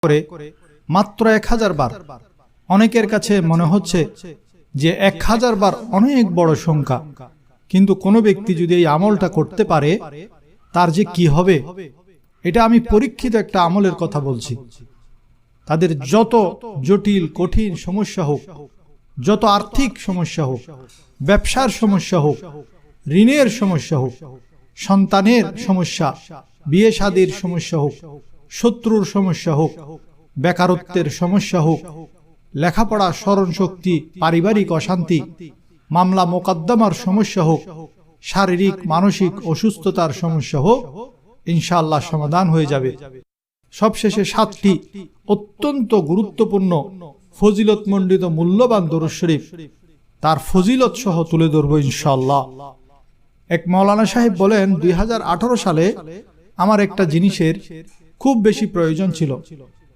করে মাত্র 1000 বার। অনেকের কাছে মনে হচ্ছে যে 1000 বার অনেক বড় সংখ্যা, কিন্তু কোনো ব্যক্তি যদি এই আমলটা করতে পারে তার যে কি হবে, এটা আমি পরীক্ষিত একটা আমলের কথা বলছি। তাদের যত জটিল কঠিন সমস্যা হোক, যত আর্থিক সমস্যা হোক, ব্যবসার সমস্যা হোক, ঋণের সমস্যা হোক, সন্তানের সমস্যা, বিয়ে শাদীর সমস্যা হোক, শত্রুর সমস্যা হোক, বেকারত্বের সমস্যা হোক, লেখাপড়া স্মরণ শক্তি, পারিবারিক অশান্তি, মামলা মোকদ্দমার সমস্যা হোক, শারীরিক মানসিক অসুস্থতার সমস্যা হোক, ইনশাআল্লাহ সমাধান হয়ে যাবে। সবশেষে 7টি অত্যন্ত গুরুত্বপূর্ণ ফজিলতমণ্ডিত মূল্যবান দরুদ শরীফ তার ফজিলত সহ তুলে ধরব ইনশাআল্লাহ। এক মাওলানা সাহেব বলেন, 2018 সালে আমার একটা জিনিসের খুব বেশি প্রয়োজন ছিল।